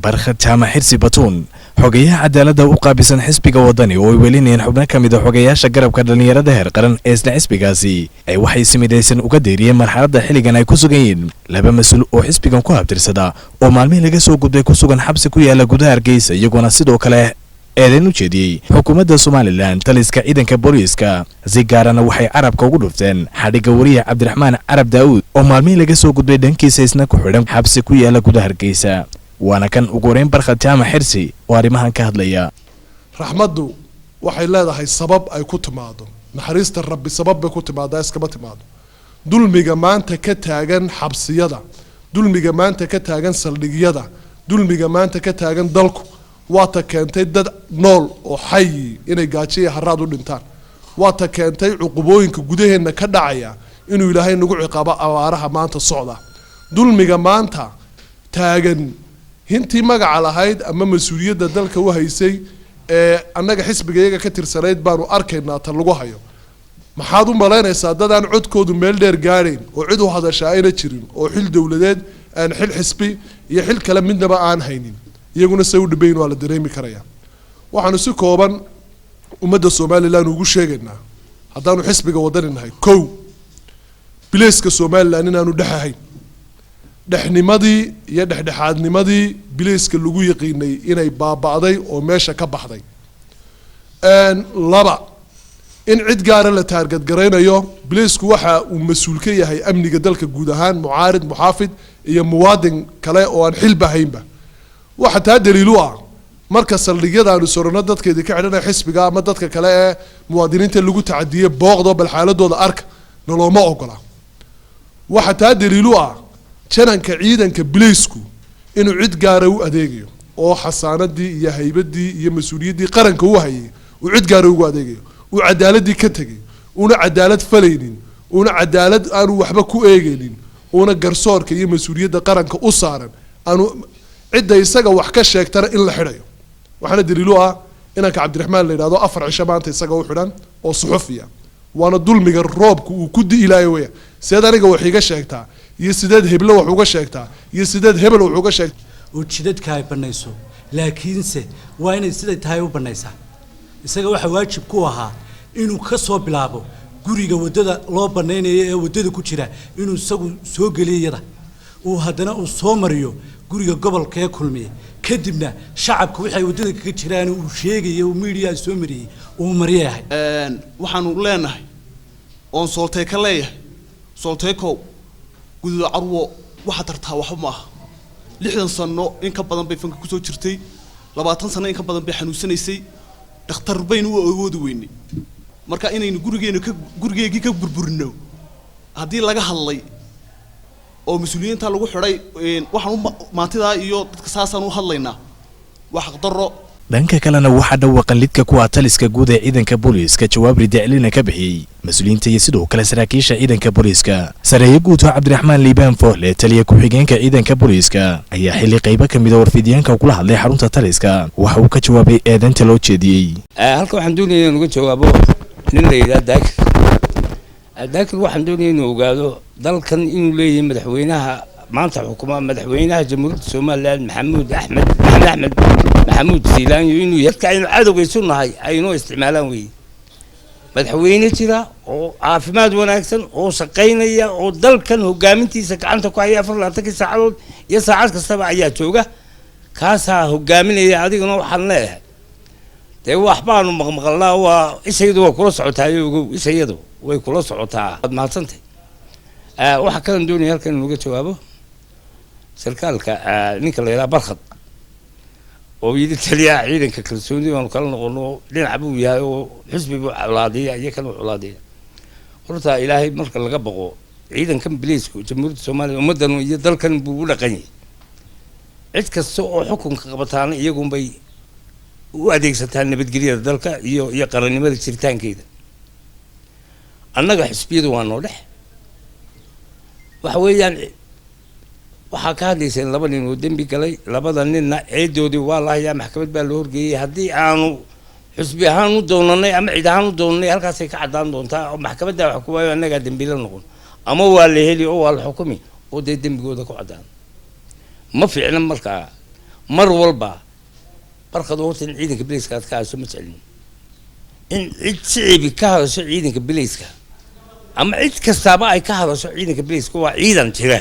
barkhad jaamac xirsi batuun xogayaha cadaaladda u qaabisan xisbiga wadani oo ay welinayeen xubno ka mid ah xogayaasha garabka dhalinyarada heer qaran ee isla xisbigaasi ay waxay si midaysan uga deeriyeen marxaladda xilligan ay ku sugan yihiin laba mas-uul oo xisbigan ku habtirsada oo maalmihii laga soo gudbay ku sugan xabsi ku yaala gudaha Hargeysa iyagoona sidoo kale eedayn u jeediyey xukuumadda Somaliland taliska ciidanka booliiska si gaarana waxay carabka ugu dhufteen xadhiga wariye Cabdiraxmaan Carab Daawud oo maalmihii laga soo gudbay dhankiisa isna ku xidhan xabsi ku yaala gudaha Hargeysa وانا كان ugureyn barkhad jaamac xirsi oo arimahan ka hadlaya raxmadu waxay leedahay sabab ay ku timaado naxariista rabbi sabab bay ku timaado iskama timaado dulmiga maanta ka taagan xabsiyada dulmiga maanta ka taagan saldhigyada dulmiga maanta ka taagan dalku waata keentay dad nool oo xay inay gaajiyo haraad u dhintaan waata keentay cuqubooyinka gudaheena ka dhacaya inuu ilaahay nagu ciqaabo abaaraha maanta socda dulmiga maanta taagan hintii magaca lahayd ama mas'uuliyadda dalka u haysay ee annaga xisbigayaga ka tirsanayd baanu arkaynaa tan lagu hayo maxaad u malaynaysaa dad aan codkoodu meel dheer gaadhayn oo cid u hadashaa ayna jirin oo xil dawladeed aan xil xisbi iyo xil kale midnaba aan haynin iyaguna say u dhibayn waa la dareemi karayaa waxaanu si kooban ummadda Somaliland ugu sheegaynaa haddaanu xisbiga wadani nahay kow bilayska Somaliland inaanu dhaxahayn dhexnimadii iyo dhexdhexaadnimadii bilayska lagu yaqiinay inay baaba'day oo meesha ka baxday laba in cid gaar ah la taarget gareynayo bilaysku waxa uu mas'uul ka yahay amniga dalka guud ahaan mucaarid muxaafid iyo muwaadin kale oo aan xil bahaynba waxa taa daliil u ah marka saldhigyada aanu sorano dadkeedii ka xidhanay xisbiga ama dadka kale ee muwaadiniinta lagu tacadiyay booqdo bal xaaladooda arka noloma ogola waxa taa daliil u ah jananka ciidanka bilaysku inuu cid gaar ah u adeegayo oo xasaanadii iyo haybadii iyo mas'uuliyadii qaranka u hayay uu cid gaar ah ugu adeegayo uu cadaaladii ka tagay una cadaalad falaynin una cadaalad aanu waxba ku eegaynin una garsoorka iyo mas'uuliyadda qaranka u saaran aanu cidda isaga wax ka sheegtana in la xidhayo waxaana daliil u ah inanka Cabdiraxmaan la yiraahdo 4 cisho maanta isaga u xidhan oo suxufiya waana dulmiga roobku uu ku diilaayo weeya seed aniga wax iga sheegtaa iyo sideed heblo wax uga sheegtaa iyo sideed hebel wax uga sheegtaa oo jidadka ay banayso laakiinse waa inay sida tahay u banaysaa isaga waxa waajib ku ahaa inuu ka soo bilaabo guriga wadada loo banaynayo ee wadada ku jira inuu isagu soo galiyada oo haddana uu soo mariyo guriga gobolka ee kulmiye kadibna shacabku waxay wadada kaga jiraan uu sheegayo oo media soo mariyay oo mariyahay waxaanu leenahay oo sooltay ka leeyahay sooltay ko guud arwo waxa tartaa wax ma aha 60 sano in ka badan bay fanka ku soo jirtay 20 sano in ka badan bay xanuunsanaysay dhakhtar baynu u awood weynay marka inaynu gurigeena ka burburino hadii laga hadlay oo mas'uuliyiinta lagu xiray waxaan maantida iyo dadka saasan u hadlaynaa wax qadaro dhanka kalena waxa dhawaqan lidka ku taliska guud ee ciidanka booliiska jawaab ridicilina ka bixiyay mas'uuliyiinta iyo sidoo kale saraakiisha ciidanka booliiska sareeye guud Cabdiraxmaan Liibaan Foole taliye ku xigeenka ciidanka booliiska ayaa xilli qayb ka mid ah warfidiyaanka kula hadlay xarunta taliska waxa uu ka jawaabay eedaynta loo jeediyay halka waxaan doonayaa inuu jawaabo nin la yiraahdo daakir waxaan doonayaa inuu ogaado dalkan inuu leeyahay madaxweynaha maanta xukuma madaxweynaha jamhuuriyadda Soomaaliland maxamuud Siilaan inuu yarka inuu cadowgaysu nahay aynu isticmaalaan weey madaxweyne jira oo caafimaad wanaagsan oo shaqeynaya oo dalkan hogaamintiisa gacanta ku haya 24 saacadood iyo saacad kasta ayaa jooga kaasa hogaaminaya adiguna waxaan leeyahay de waxbaanu maqmaqalnaa waa ishaydu waa kula socotaa ishayadu way kula socotaa maantay waxa kale doonaya halkan inuu jawaabo sarkaalka ninka la yiraahdo barkhad oo yidhi taliya ciidanka kalsooni oo kala noqono dhinac buu yahay oo xisbigu culaadiya iyo kan culaadiya horta ilaahay marka laga baqo ciidankan bileysku jamhuuriyadda Soomaaliya ummadan iyo dalkan buu u dhaqanyay cid kasta oo xukunka qabataan iyagu bay u adeegsataan nabadgelyada dalka iyo qarannimada jiritaankeeda annaga xisbiyadu waa noo dhex waxa weeyaan waxa ka hadlaysay laba nin oo dambi galay labada ninna ciidoodii waa la hayaa maxkamad baa loo horgeeyay hadii aanu xisbi ahaan u doonanay ama cid ahaan u doonanay halkaas ay ka cadaan doontaa oo maxkamadda wax ku waayo annaga dambi la noqon ama waa la heli oo waa la xukumi oo dembigooda ku cadaan ma fiicna markaa mar walba barkad horta in ciidanka biliiska aad ka hadasho ma jeclin in cid shicibi ka hadasho ciidanka biliiska ama cid kastaaba ay ka hadasho ciidanka biliiska waa ciidan jira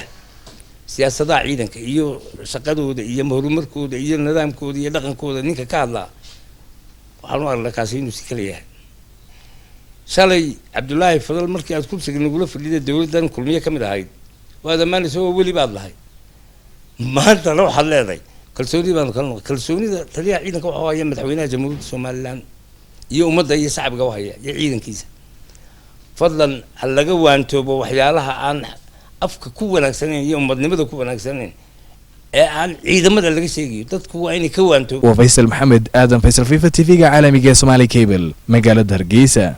siyaasadaha ciidanka iyo shaqadooda iyo horumarkooda iyo nidaamkooda iyo dhaqankooda ninka ka hadlaa waxaan u aragnaa kaasi inuu si kala yahay shalay cabdullaahi fadal markii aad kursiga nagula fadhiday dowladdan kulmiye ka mid ahayd waad ammaanaysa oo weli baad lahay maantana waxaad leedahay kalsooni baanu kala noqon kalsoonida taliyaha ciidanka waxaa haya madaxweynaha jamhuuriyadda somaliland iyo ummadda iyo shacbiga u haya iyo ciidankiisa fadlan ha laga waantoobo waxyaalaha aan afka ku wanaagsanayn iyo ummadnimada ku wanaagsanayn ee aan ciidamada laga sheegayo dadku waa inay ka waantoobo وفيصل محمد آدم فيصل فيفا تي في عالمي Somali Cable مقالة هرقيسة.